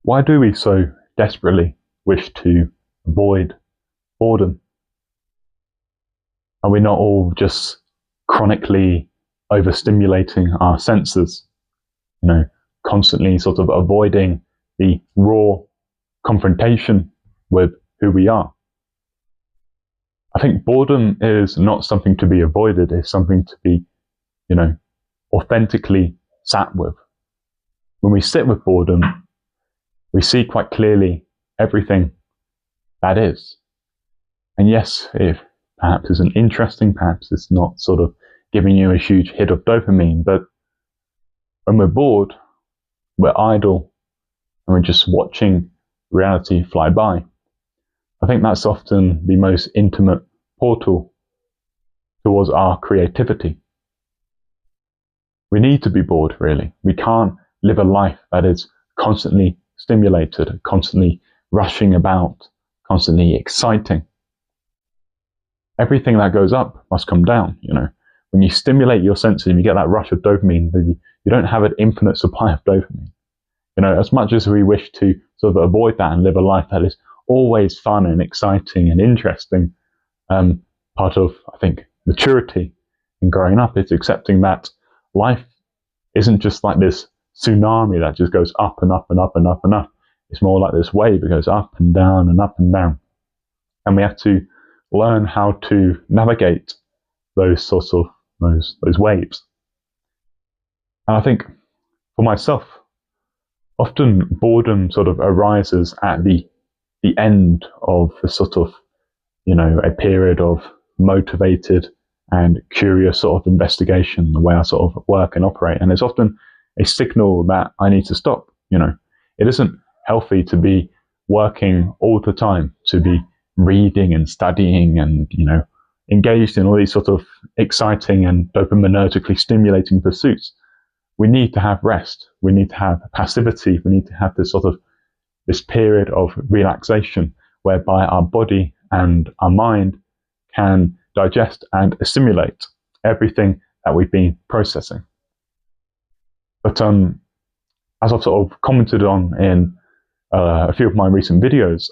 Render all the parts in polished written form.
why do we so desperately wish to avoid boredom? Are we not all just chronically overstimulating our senses? Constantly sort of avoiding the raw confrontation with who we are. I think boredom is not something to be avoided, it's something to be, authentically sat with. When we sit with boredom, we see quite clearly everything that is. And yes, if perhaps it's interesting, perhaps it's not sort of giving you a huge hit of dopamine, but when we're bored, we're idle, and we're just watching reality fly by. I think that's often the most intimate portal towards our creativity. We need to be bored, really. We can't live a life that is constantly stimulated, constantly rushing about, constantly exciting. Everything that goes up must come down, When you stimulate your senses and you get that rush of dopamine, you don't have an infinite supply of dopamine. As much as we wish to sort of avoid that and live a life that is always fun and exciting and interesting, part of, I think, maturity in growing up is accepting that life isn't just like this tsunami that just goes up and up and up and up and up. It's more like this wave that goes up and down and up and down. And we have to learn how to navigate those sorts of those waves. And I think for myself, often boredom sort of arises at the end of a sort of, a period of motivated and curious sort of investigation, the way I sort of work and operate. And it's often a signal that I need to stop. It isn't healthy to be working all the time, to be reading and studying and, engaged in all these sort of exciting and dopaminergically stimulating pursuits. We need to have rest. We need to have passivity. We need to have this period of relaxation whereby our body and our mind can digest and assimilate everything that we've been processing. But as I've sort of commented on in a few of my recent videos,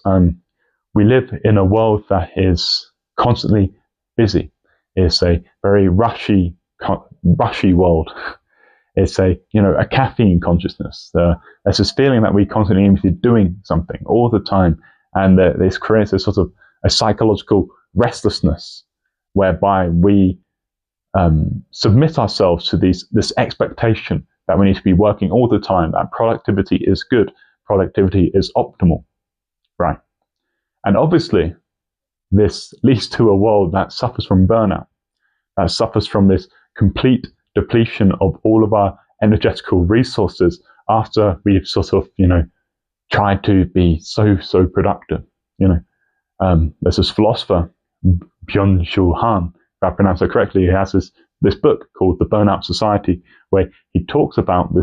we live in a world that is constantly busy. It's a very rushy world. It's a caffeine consciousness. There's this feeling that we constantly need to be doing something all the time, and this creates a sort of a psychological restlessness whereby we submit ourselves to this expectation that we need to be working all the time, that productivity is good, productivity is optimal, right? And obviously, this leads to a world that suffers from burnout, that suffers from this complete depletion of all of our energetical resources after we've sort of, tried to be so productive. There's this philosopher, Byung-Chul Han, if I pronounce it correctly, he has this book called The Burnout Society, where he talks about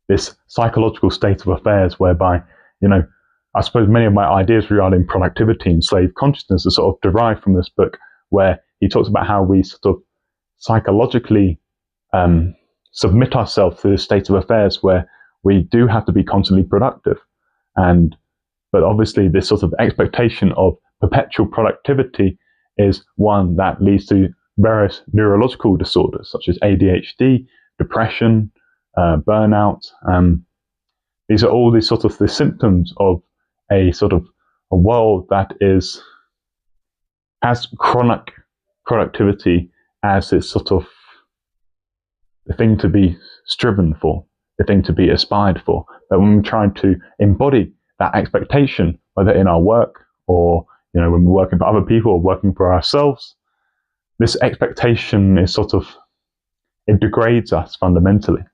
this psychological state of affairs whereby, I suppose many of my ideas regarding productivity and slave consciousness are sort of derived from this book, where he talks about how we sort of psychologically submit ourselves to this state of affairs where we do have to be constantly productive. But obviously this sort of expectation of perpetual productivity is one that leads to various neurological disorders such as ADHD, depression, burnout. These are all these sort of the symptoms of a sort of a world that has chronic productivity as its sort of the thing to be striven for, the thing to be aspired for. But when we're trying to embody that expectation, whether in our work or when we're working for other people or working for ourselves, this expectation is it degrades us fundamentally.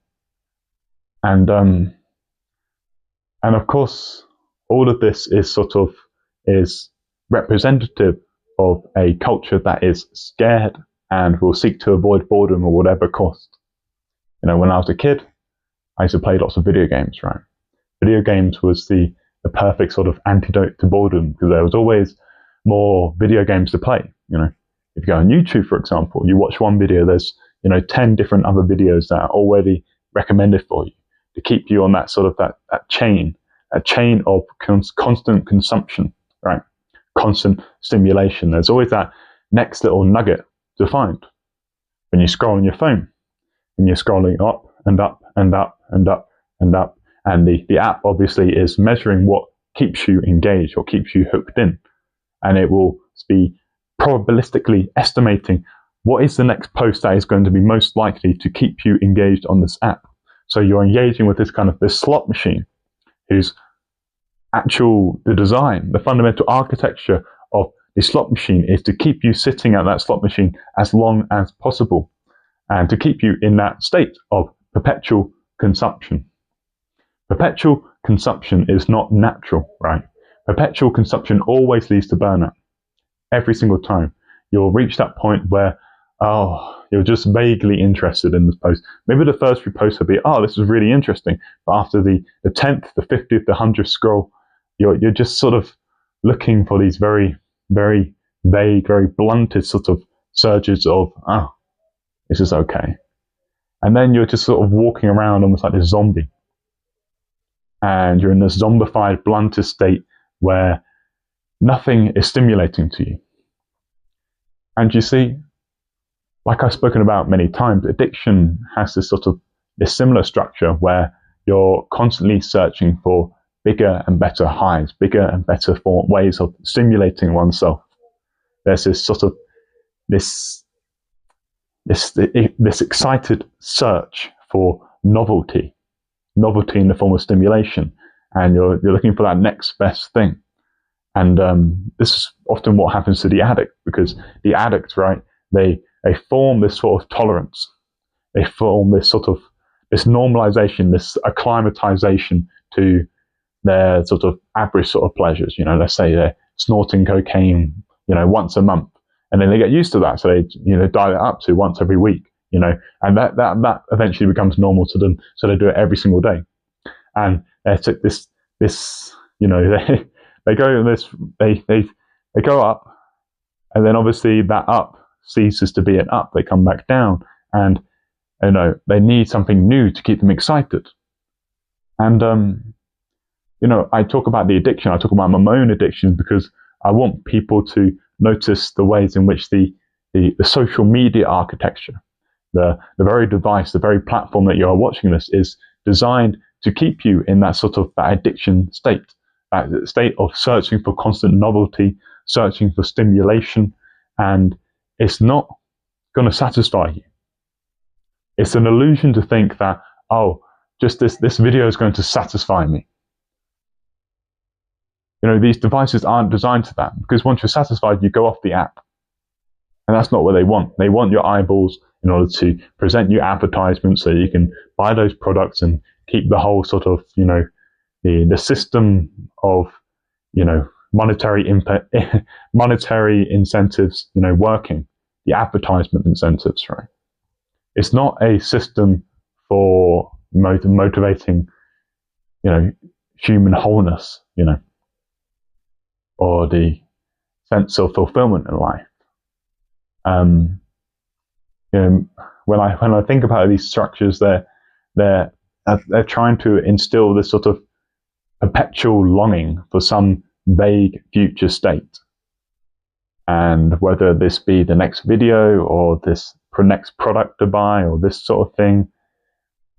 And of course, all of this is representative of a culture that is scared and will seek to avoid boredom at whatever cost. When I was a kid, I used to play lots of video games, right? Video games was the perfect sort of antidote to boredom because there was always more video games to play. If you go on YouTube, for example, you watch one video, there's 10 different other videos that are already recommended for you. to keep you on that sort of that chain of constant consumption, right? Constant stimulation. There's always that next little nugget to find. When you scroll on your phone, and you're scrolling up and up and up and up and up, and the app obviously is measuring what keeps you engaged or keeps you hooked in, and it will be probabilistically estimating what is the next post that is going to be most likely to keep you engaged on this app. So you're engaging with this slot machine, whose the design, the fundamental architecture of the slot machine is to keep you sitting at that slot machine as long as possible, and to keep you in that state of perpetual consumption. Perpetual consumption is not natural, right? Perpetual consumption always leads to burnout. Every single time. You'll reach that point where, you're just vaguely interested in this post. Maybe the first few posts will be, this is really interesting. But after the 10th, the 50th, the 100th scroll, you're just sort of looking for these very, very vague, very blunted sort of surges of, this is okay. And then you're just sort of walking around almost like this zombie. And you're in this zombified, blunted state where nothing is stimulating to you. And you see, like I've spoken about many times, addiction has this similar structure where you're constantly searching for bigger and better highs, bigger and better ways of stimulating oneself. There's this this excited search for novelty in the form of stimulation, and you're looking for that next best thing. And this is often what happens to the addict, because the addicts, right, they form this sort of tolerance. They form this this normalization, this acclimatization to their sort of average sort of pleasures. Let's say they're snorting cocaine, once a month, and then they get used to that. So they, dial it up to once every week, and that eventually becomes normal to them. So they do it every single day. And it's this, they go this, they go up, and then obviously that up ceases to be an up. They come back down, and they need something new to keep them excited. And I talk about the addiction. I talk about my own addiction because I want people to notice the ways in which the social media architecture, the very device, the very platform that you are watching this, is designed to keep you in that that addiction state. That state of searching for constant novelty, searching for stimulation, and it's not going to satisfy you. It's an illusion to think that, just this video is going to satisfy me. These devices aren't designed to that, because once you're satisfied, you go off the app. And that's not what they want. They want your eyeballs in order to present you advertisements so you can buy those products and keep the whole the system of, monetary incentives, working, the advertisement incentives, right? It's not a system for motivating, human wholeness, or the sense of fulfillment in life. When I think about these structures, they're trying to instill this perpetual longing for some vague future state. And whether this be the next video or this next product to buy or this sort of thing,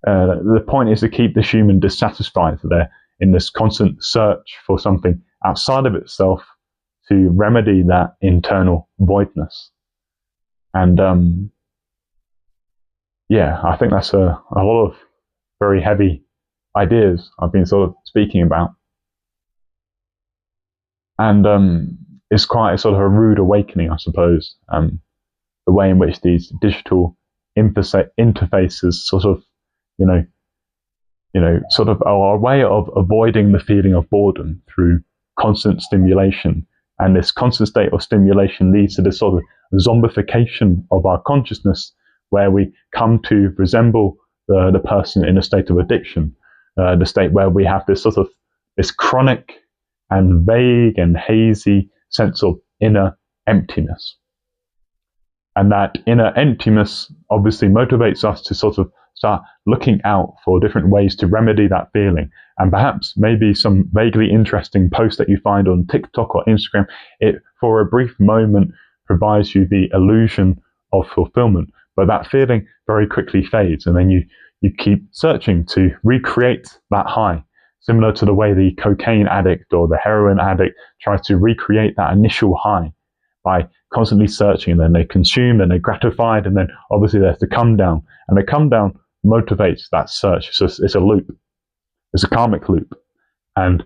the point is to keep the human dissatisfied. So they're in this constant search for something outside of itself to remedy that internal voidness. And I think that's a lot of very heavy ideas I've been speaking about. And it's quite a rude awakening, I suppose, the way in which these digital interfaces are a way of avoiding the feeling of boredom through constant stimulation. And this constant state of stimulation leads to this zombification of our consciousness, where we come to resemble the person in a state of addiction, the state where we have this this chronic and vague and hazy sense of inner emptiness. And that inner emptiness obviously motivates us to start looking out for different ways to remedy that feeling. And perhaps maybe some vaguely interesting post that you find on TikTok or Instagram, it for a brief moment provides you the illusion of fulfillment, but that feeling very quickly fades, and then you keep searching to recreate that high, similar to the way the cocaine addict or the heroin addict tries to recreate that initial high by constantly searching. And then they consume and they're gratified, and then obviously there's the come down, and the come down motivates that search. It's a loop. It's a karmic loop, and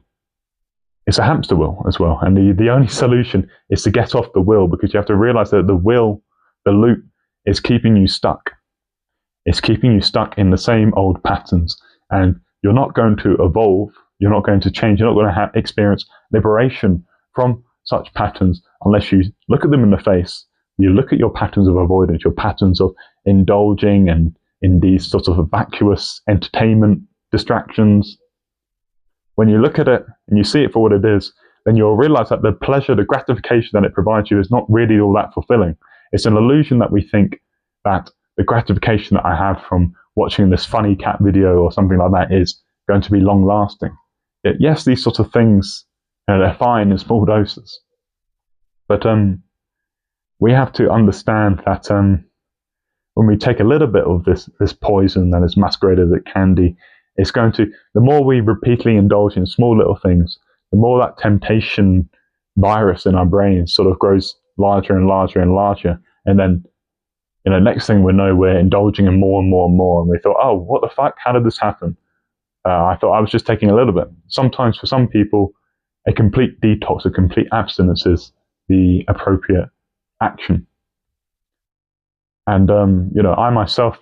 it's a hamster wheel as well. And the only solution is to get off the wheel, because you have to realize that the loop is keeping you stuck. It's keeping you stuck in the same old patterns, and you're not going to evolve, you're not going to change, you're not going to experience liberation from such patterns unless you look at them in the face. You look at your patterns of avoidance, your patterns of indulging and in these sort of vacuous entertainment distractions. When you look at it and you see it for what it is, then you'll realize that the pleasure, the gratification that it provides you is not really all that fulfilling. It's an illusion that we think that the gratification that I have from watching this funny cat video or something like that is going to be long lasting. Yes, these sort of things, they're fine in small doses. But we have to understand that when we take a little bit of this poison that is masqueraded as candy, it's going to, the more we repeatedly indulge in small little things, the more that temptation virus in our brain sort of grows larger and larger and larger. And then, next thing we know, we're indulging in more and more and more. And we thought, oh, what the fuck? How did this happen? I thought I was just taking a little bit. Sometimes for some people, a complete detox, a complete abstinence is the appropriate action. And, I myself,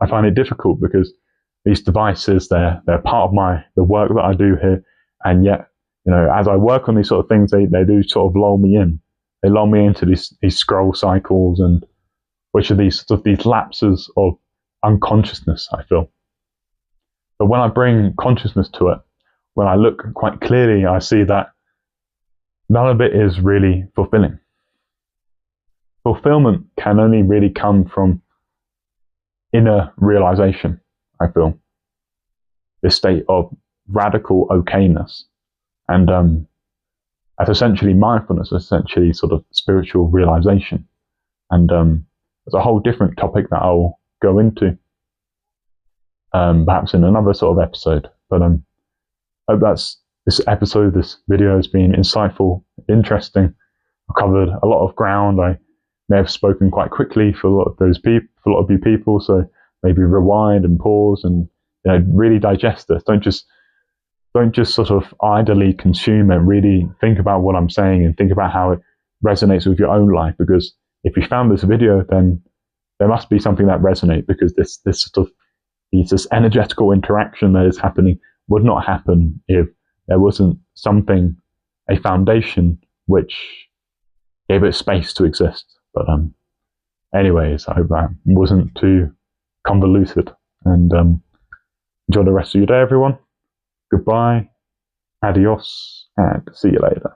I find it difficult because these devices, they're part of the work that I do here. And yet, as I work on these sort of things, they do sort of lull me in. They lull me into these scroll cycles, and which are these lapses of unconsciousness, I feel. But when I bring consciousness to it, when I look quite clearly, I see that none of it is really fulfilling. Fulfillment can only really come from inner realization, I feel. This state of radical okay-ness. And that's essentially mindfulness, essentially sort of spiritual realization. And there's a whole different topic that I'll go into, perhaps in another sort of episode. But I hope this video has been insightful, interesting. I've covered a lot of ground. I may have spoken quite quickly for a lot of you people. So maybe rewind and pause and really digest this. Don't just sort of idly consume it. Really think about what I'm saying and think about how it resonates with your own life. Because if you found this video, then there must be something that resonates, because this energetical interaction that is happening would not happen if there wasn't a foundation which gave it space to exist. But anyways, I hope that wasn't too convoluted, and enjoy the rest of your day, everyone. Goodbye, adios, and see you later.